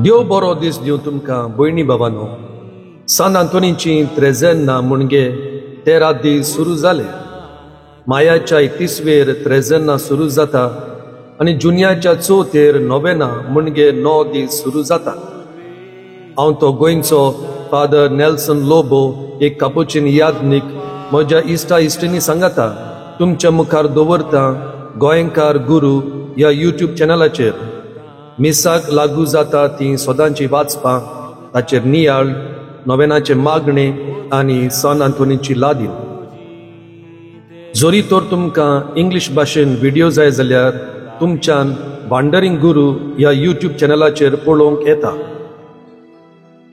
देव बरो दीस दिव तुमकां भयणी बाबांनो. सान आंतोनीची त्रेझेन्ना मुणगे 13 दीस सुरू जाले. मायाच्या 31वेर त्रेझेन्ना सुरू जाता आनी जुन्याच्या 4थेर नोवेना मुणगे 9 दीस सुरू जाता. हांव तो गोंयचो फादर नेल्सन लोबो एक कापुचीन यादनीक म्हज्या इश्टा इश्टिनी सांगाता तुमच्या मुखार दवरता गोंयकार गुरू ह्या यूट्यूब चॅनलाचेर. मिसाक लागू जाता ती सदांची वाचपां, ताचेर नियाळ, नोवेनाचे मागणे आनी सान आंतोनीची लादीन. जोरी तर तुमकां इंग्लीश भाशेन व्हिडिओ जाय जाल्यार तुमच्यान वांडरिंग गुरू ह्या यूट्यूब चॅनलाचेर पळोवंक येता.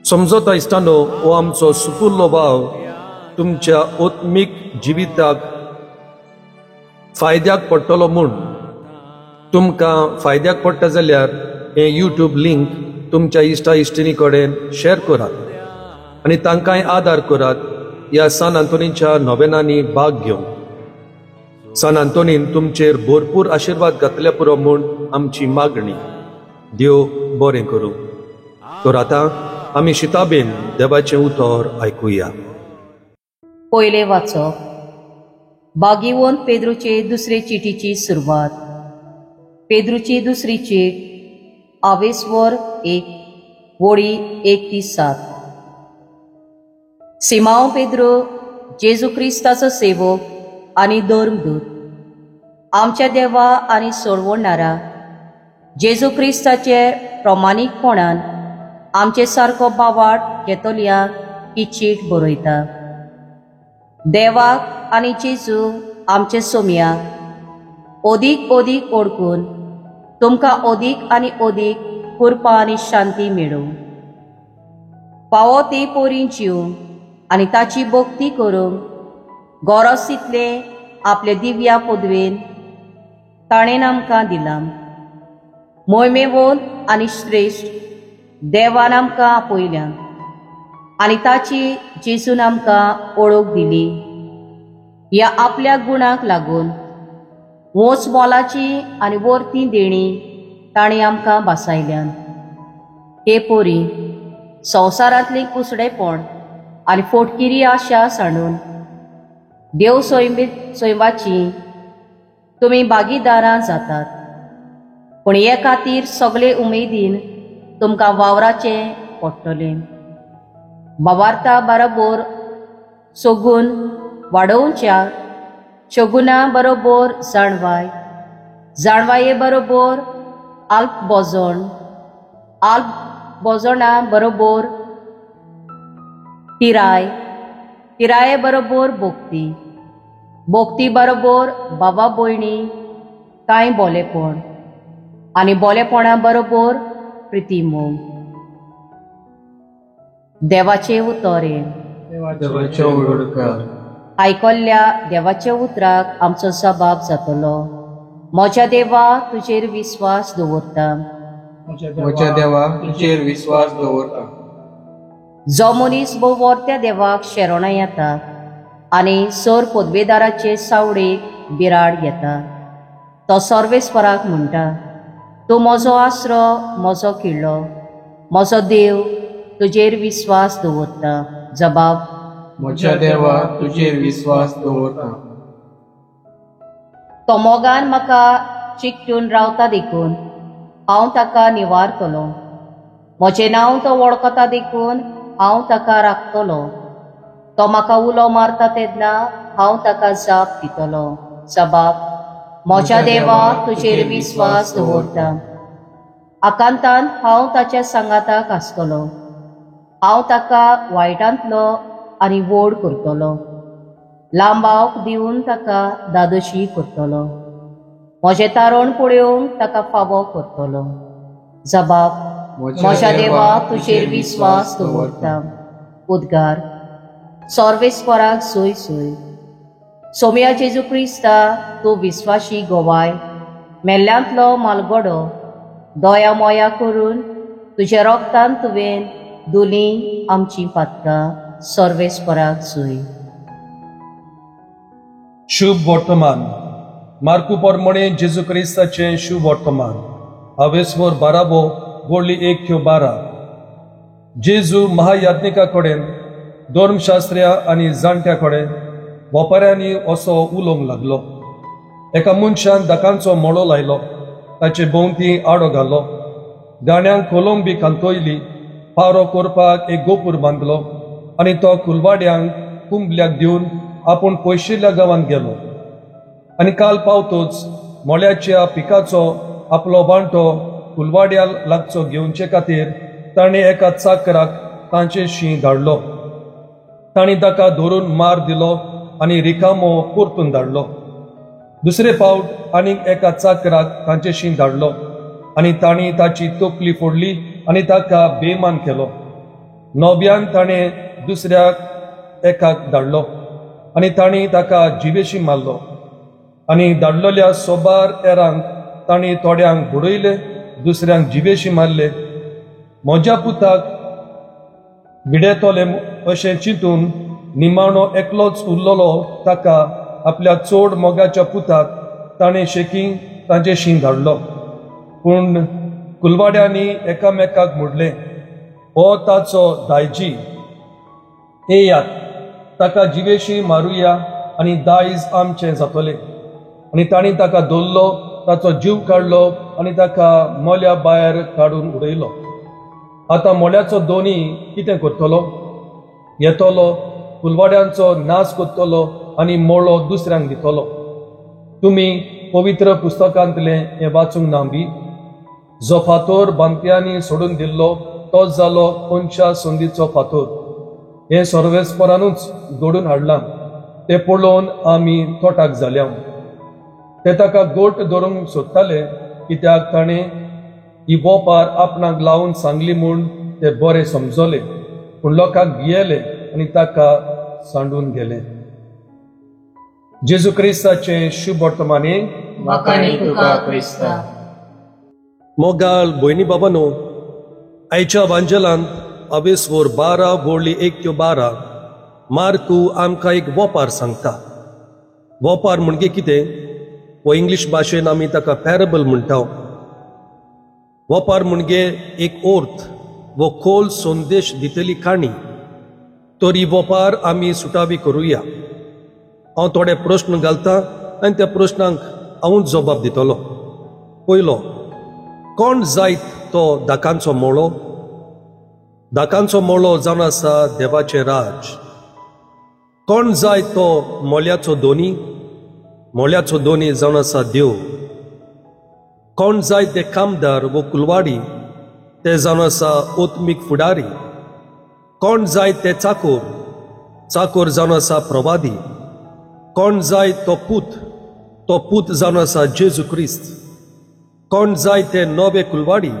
समजोता इश्टानो, हो आमचो सुपुर्लो भाव तुमच्या ओत्मीक जिविताक फायद्याक पडटलो म्हूण. तुमकां फायद्याक पडटा जाल्यार हे यूट्यूब लिंक तुमच्या इश्टा इश्टिनी कडेन शेअर करात आनी तांकांय आदार करात ह्या सान आंतोनीच्या नोवेनांनी भाग घेवंक. सान आंतोनीन तुमचेर भरपूर आशिर्वाद घातले पुरो म्हूण आमची मागणी. देव बरें करूं. तर आतां आमी शिताबेन देवाचें उतर आयकुया. पयले वाचप. बागीवोन पेद्रूचे दुसरे चिटीची सुरवात. पेद्रूची दुसरी चीट 21 वळी 1-7. सिमाओ पेद्रो, जेजू क्रिस्ताचो सेवक आनी धर्मदूत, आमच्या देवा आनी सोडवणारा जेजू क्रिस्ताचे प्रमाणीकपणान आमचे सारको बावाट घेतोल्याक ही चीट बरयता. देवाक आनी जेजू आमचे सोम्याक ओदीक ओळखून तुमकां ओदीक आनी ओदीक कृपा आनी शांती मेळूं. फावो ती पोरी जिवंक आनी ताची भक्ती करूंक गरज तितले आपले दिव्या पदवेन ताणें आमकां दिलां. मोहिमेवोन आनी श्रेश्ठ देवान आमकां आपयल्या आनी ताची जेजून आमकां ओळख दिली. ह्या आपल्या गुणाक लागून वोच मोलाची आनी वर्ती देणी ताणी आमकां बासायल्यान. हे पोरी, संवसारांतली कुसडेपण आनी फोटकिरी आशा सांडून देव सैवाची तुमी भागीदारां जातात. पूण हे खातीर सगळे उमेदीन तुमकां वावराचें पडटलें. बावार्था बरोबर सोगून वाडोवच्या, शगुना बरोबर जाणवाय, जाणवाये बरोबर अल्प बोजोणा बरोबर तिराय, तिराये बरोबर भोक्ती, भोक्ती बरोबर बाबा भयणी कांय बोलेपण आनी बोलेपणा बरोबर प्रितीमोग. देवाचे उतरे. आयकल्ल्या देवाच्या उतराक आमचो जबाब जातलो. म्हज्या देवा तुजेर विस्वास दवरता. म्हज्या देवा तुजेर विस्वास दवरता. जो मनीस वर्त्या देवाक शेरोणां येता आनी सर पदवेदाराचे सावडेक बिराड घेता, तो सर्वेस्पराक म्हणटा, तूं म्हजो आसरो, म्हजो किल्लो, म्हजो देव तुजेर विस्वास दवरता. जबाब. म्हज्या देवा तुजेर विस्वास दवरता. तो मोगान म्हाका चिकटून रावता देखून हांव ताका निवारतलो. म्हजें नांव तो वळखता देखून हांव ताका राखतलो. तो म्हाका उलो मारता तेन्ना हांव ताका जाप दितलो. जबाब. म्हज्या देवा तुजेर विस्वास दवरता. आकांतान हांव ताच्या सांगाताक आसतलो. हांव ताका वायटांतलो आनी व्हड करतलो. लांबावक दिवन ताका दादोशी करतलो. म्हजें तारण पळोवंक ताका फावो करतलो. जबाब. म्हज्या देवा तुजेर विस्वास दवरता. उद्गार. सर्वेस्पराक सोय सोय. सोम्या जेजू क्रिस्ता, तूं विस्वाशी गोवाय, मेल्ल्यांतलो मालगडो, दोया मोया करून तुज्या रोगतान तुवें धुली आमची पातकां. सर्वेस्पराक सोय. शुभ वर्तमान. मार्कू पोरमणे जेजू क्रिस्ताचे शुभ वर्तमान. 22 बाराबो गोळी 1:12. जेजू महायाज्ञिका कडेन धर्मशास्त्र्या आनी जाणट्या कडेन वोपाऱ्यांनी असो उलोवंक लागलो. एका मनशान दाकांचो मळो लायलो, ताचे भोंवती आडो घालो, गाण्यांक कोलंबी कांतोयली, पारो करपाक एक गोपूर बांदलो आनी तो कुलवाड्यांक कुंबल्याक दिवन आपूण पयशिल्ल्या गांवांत गेलो. आनी काल पावतोच मोळ्याच्या पिकाचो आपलो बांटो कुलवाड्या लागचो घेवचे खातीर ताणें एका चाकराक तांचे शीं धाडलो. तांणी ताका धरून मार दिलो आनी रिकामो परतून धाडलो. दुसरे फावट आनीक एका चाकराक तांचे शीं धाडलो आनी तांणी ताची तकली फोडली आनी ताका बेमान केलो. नव्यान ताणें दुसऱ्याक एकाक धाडलो आनी तांणी ताका जिवेशी मारलो. आनी धाडलेल्या सोबार एरांक तांणी थोड्यांक बुडयले, दुसऱ्यांक जिवेशी मारले. म्हज्या पुताक भिडेतोले अशें चिंतून निमाणो एकलोच उरलोलो ताका आपल्या चोड मोगाच्या पुताक ताणें शेकीं तांचे शीं धाडलो. पूण कुलवाड्यांनी एकामेकाक म्हणलें, हो ताचो दायजी, येयात ताका जिवेशी मारुया आनी दायज आमचें जातलें. आनी तांणी ताका धरलो, ताचो जीव काडलो आनी ताका मोल्या भायर काडून उडयलो. आतां मोल्याचो दोनी कितें करतलो? येतलो, कुलवाड्यांचो नाश करतलो आनी मोळो दुसऱ्यांक दितलो. तुमी पवित्र पुस्तकांतलें हें वाचूंक ना बी? जो फातोर बांदप्यांनी सोडून दिल्लो तोच जालो कोणच्या संदीचो फातोर. हें सर्वेस्परानूच घडून हाडलां. तें पळोवन आमी तोटाक जाल्या. ते ताका गोट धरूंक सोदताले, कित्याक ताणें ही वोपार आपणाक लावन सांगली म्हूण ते बरें समजले. पूण लोकांक भियेले आनी ताका सांडून गेले. जेजू क्रिस्ताचे शुभ वर्तमाने वाखाणी तुका क्रिस्ता. मोगाल भयणी बाबांनो, आयच्या वांजेलांत अवेसवोर 12 गोळी 1:12 मार्कू आमकां एक वोपार सांगता. वोपार म्हणजे कितें? वो इंग्लीश भाशेन आमी ताका पॅरेबल म्हणटा. वोपार म्हणजे एक ओर्थ वो खोल संदेश दितली काणी. तर ही वोपार आमी सुटावी करुया. हांव थोडे प्रश्न घालतां आनी त्या प्रश्नांक हांवूच जबाब दितलो. पयलो, कोण जायत तो दाकांचो मोळो? दाकांचो मोळो जावन आसा देवाचें राज. कोण जाय तो मोल्याचो दोनी? मोल्याचो दोनी जावन आसा देव. कोण जाय ते कामदार वो कुलवाडी? ते जावन आसा ओत्मीक फुडारी. कोण जाय ते चाकोर? चाकोर जावन आसा प्रवादी. कोण जाय तो पूत? तो पूत जावन आसा जेजू क्रिस्त. कोण जाय ते नवे कुलवाडी?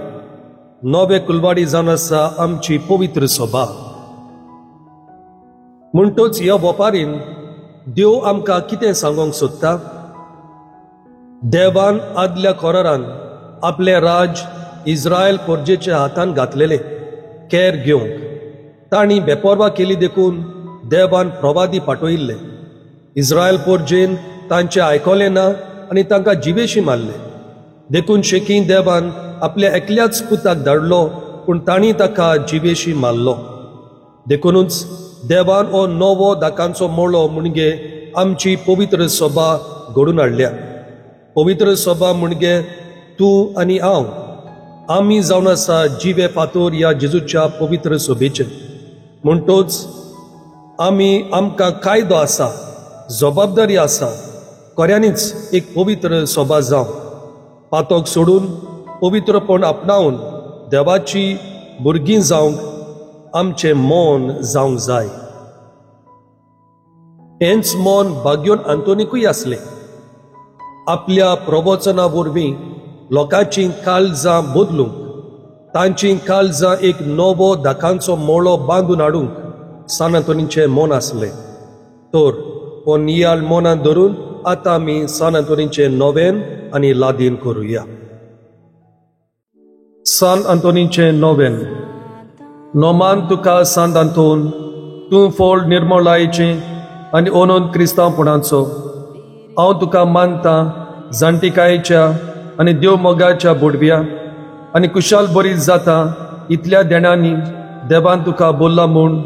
नवे कुलवाडी जावन आसा आमची पवित्र सभा. म्हणटच ह्या वोपारीन देव आमकां कितें सांगोंक सोदता? देवान आदल्या कोरारान आपले राज इस्रायल पोरजेच्या हातान घातलेले केर घेवंक. तांणी बेपरवा केली देखून देवान प्रवादी पाठयल्ले. इस्रायल पोरजेन तांचे आयकलें ना आनी तांकां जिवेशी मारले. देखून शेकीं देवान आपल्या एकल्याच पुताक धाडलो, पूण तांणी ताका जिवेशी मारलो. देखूनच देवान हो नवो दाकांचो मोळो म्हणजे आमची पवित्र सभा घडून हाडल्या. पवित्र सभा म्हणजे तूं आनी हांव. आमी जावन आसा जिवे फातोर ह्या जेजूच्या पवित्र सभेचे. म्हणटच आमकां कायदो आसा, जबाबदारी आसा, खऱ्यांनीच एक पवित्र सभा जावं. पातोक सोडून पवित्रपण आपणावन देवाची भुरगीं जावंक आमचें मन जावंक जाय. हेंच मन भाग्योन आंतोनिकूय आसलें. आपल्या प्रवचना वरवीं लोकांची काळजां बदलूंक, तांची काळजां एक नवो दाकांचो मोळो बांदून हाडूंक सान आंतोनीचें मन आसलें. तर हो नियाळ मनांत धरून आतां आमी सान आंतोनीचें नोवेन आनी लादीन करुया. सान आंतोनीचें नोवेन. नोमान तुका सांत आंतोन, तूं फोड निर्मळायेचें आनी ओनोन क्रिस्तांवपणाचो. हांव तुका मानतां जाणटिकायेच्या आनी देव मोगाच्या बुडव्या आनी कुशाल बरी जाता इतल्या देणांनी देवान तुका बोल्ला म्हूण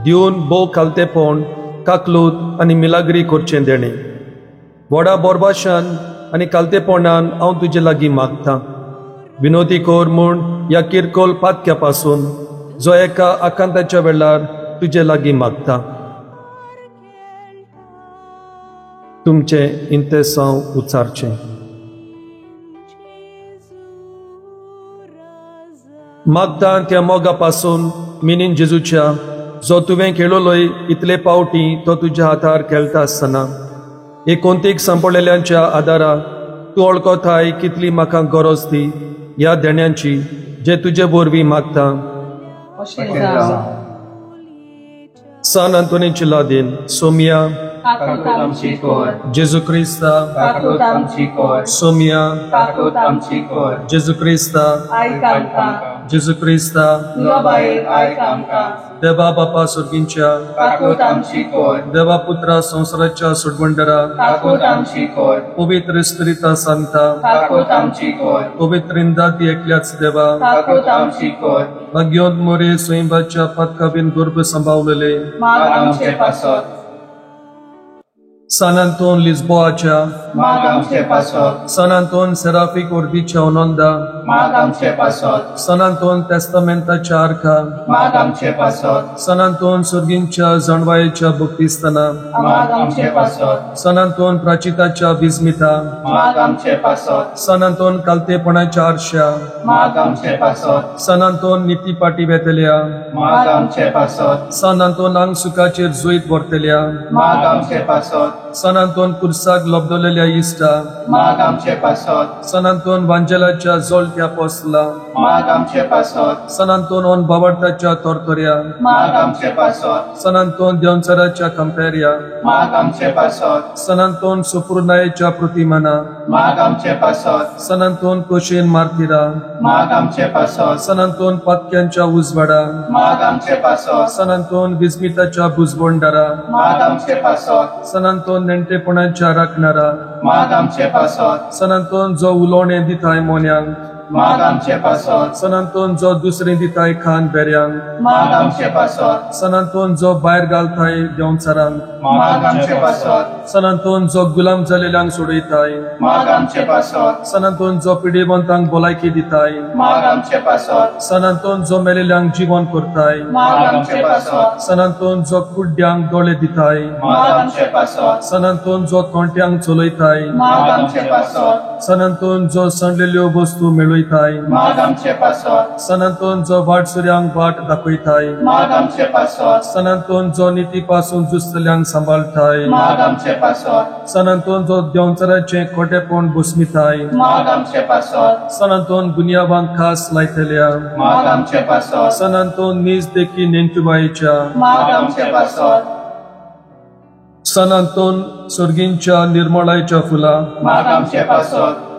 दिवन भोव खालतेपण काकलूत आनी मिलाग्री करचें देणे व्हडा बोरबाशान आनी कालतेपणान हांव तुजे लागीं मागतां विनोदी कोर म्हूण ह्या किरकोल पातक्या पासून जो एका आकांताच्या वेळार तुजे लागीं मागता तुमचे इंतेसांव उचारचें मागता त्या मोगा पासून मिनीन जेजूच्या जो तुवें खेळलोय इतले पावटी तो तुज्या हातार खेळटा आसतना एकोणतीक संपडलेल्यांच्या आदारा तूं वळखताय कितली म्हाका गरज ती ह्या देण्यांची जे तुजे वरवीं मागता सान आंतोनीची लादीन सोमिया काकूत आमची कोर जेजू क्रिस्ता काकूत आमची कोर सोमिया काकूत आमची कोर जेजू क्रिस्ता आयक आमकां जेजू क्रिस्ता तुका भायर आयक आमकां देवा बापा सुर्गींच्या काकूत आमची कोर देवा पुत्रा संवसाराच्या सुडवंडरा काकूत आमची कोर पवित्र स्पिरिता सांगता काकूत आमची कोर पवित्र इंदाती एकल्याच देवा काकूत आमची कोर भाग्योंत मोरे स्वयंभाच्या पदकाबीन गर्भ सांभाळलेले माग आमचे पासत सान आंतोन लिस्बोआच्या माग आमचे पासत सान आंतोन सेराफीक वर्दीच्या ओनोंदा माग आमचे पासत सान आंतोन तेस्तामेंताच्या आर्का माग आमचे पासत सान आंतोन सुर्गींच्या जणवायेच्या भक्तिस्ताना माग आमचे पासत सान आंतोन प्राचिताच्या बिस्मिता माग आमचे पासत सान आंतोन कालतेपणाच्या आरश्या माग आमचे पासत सान आंतोन नितीपाटी बेतल्या माग आमचे पासत सान आंतोन आंग सुखाचेर जुईत भरतल्या माग आमचे पासत सान आंतोन कुर्साक लबदलेल्या इश्टा माग आमचे पासत सान आंतोन वांजेलाच्या जोलत्या पोसला माग आमचे पासत सान आंतोन ओन बावटाच्या तोरतोऱ्या माग आमचे पासत सान आंतोन देवचराच्या कंपेरिया माग आमचे पासत सान आंतोन सुपुर्नायेच्या प्रतिमाना माग आमचे पासत सान आंतोन कोशेन मार्तिरा माग आमचे पासत सान आंतोन पातक्यांच्या उजवाडा माग आमचे पासत सान आंतोन बिस्मिताच्या भुजबोंडारा माग आमचे पासत सान आंतोन नेणटेपणाच्या राखणारा माग आमचे पासत सान आंतोन जो उलोवणे दिताय मोन्यांक माग आमचे पासत सान आंतोन जो दुसरे दिताय खान बेऱ्यांक माग आमचे पासत सान आंतोन जो भायर घालताय देंवचारांक माग आमचे पासत सान आंतोन जो गुलाम जालेल्यांक सोडयताय माग आमचे पासत सान आंतोन जो पिडेवंतांक भलायकी दिताय माग आमचे पासत सान आंतोन जो मेलेल्यांक जिवन करताय माग आमचे पासत सान आंतोन जो कुड्ड्यांक दोळे दिताय माग आमचे पासत सान आंतोन जो तोंट्यांक चलयताय माग आमचे पासत सान आंतोन जो सणलेल्यो वस्तू मेळयताय माग आमचे पासत सान आंतोन जो वाटसुऱ्यांक वाट दाखयताय माग आमचे पासत सान आंतोन जो निती पासून जुस्तल्यांक सांबाळताय माग आमचे पासत सान आंतोन जो देंवचाराचें खोटेपण बुसमिताय माग आमचे पासत सान आंतोन गुन्यांवांक खास लायतल्या माग आमचे पासत सान आंतोन नीज देखी नेंटुबायेच्या माग आमचे पासत सान आंतोन सुर्गींच्या निर्मळायेच्या फुला माग आमचे पासत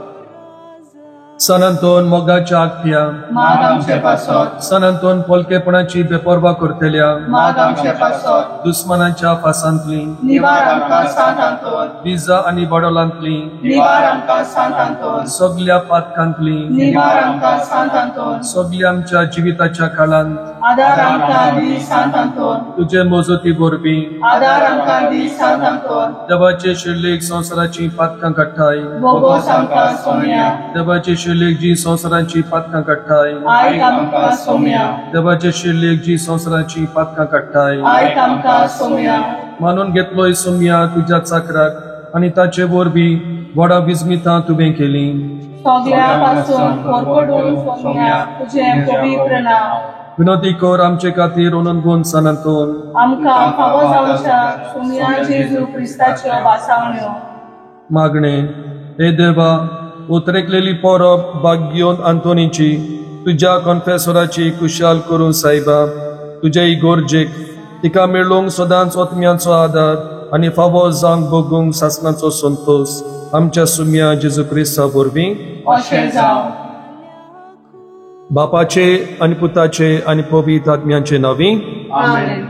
सान आंतोन मोगाच्या आखत्या माग आमचे पासत सान आंतोन पोलकेपणाची बेपरवा करतल्या माग आमचे पासत दुस्मनाच्या फासांतली निवार आमकां सांत आंतोन बिजा आनी बडोलांतली निवार आमकां सांत आंतोन सगल्या पातकांतली निवार आमकां सांत आंतोन सगल्या आमच्या जिविताच्या काळांत आदार आमकां दी सांत आंतोन तुजे मोजती वरवीं आदार आमकां दी सांत आंतोन देवाचे शिर्लेक संवसाराची पातकां काडटाय बोगोस आमकां सोम्या देवाचे शिर्लेक जी संवसाराची पातकां काडटाय आयक आमकां सोम्या देवाचे शिर्लेक जी संवसाराची पातकां काडटाय आयक आमकां सोम्या मानून घेतलोय सोम्या तुज्या चाकराक आनी ताचे वरवीं व्हडा विस्मितां तुवें केली सगळ्या पासून परपडून सोम्या तुजें पवित्र नांव विनोदी कोर आमचे खातीर ओनंदून सान आंतोन आमकां फावो जावच्या सोम्या जेजू क्रिस्ताच्यो वासावण्यो मागणे हे देवा उतरेकलेली परब भाग्योन आंतोनीची तुज्या कॉन्फेसराची कुशाल करून सायबा तुज्या इगोर्जेक तिका मेळूंक सदांच ओतम्याचो आदार आनी फावो जावंक बगूंक सासणाचो संतोष आमच्या सुम्या जेजू क्रिस्ता वरवीं अशें जावं बापाचे आनी पुताचे आनी पवित्र आत्म्याचे नांवी आमेन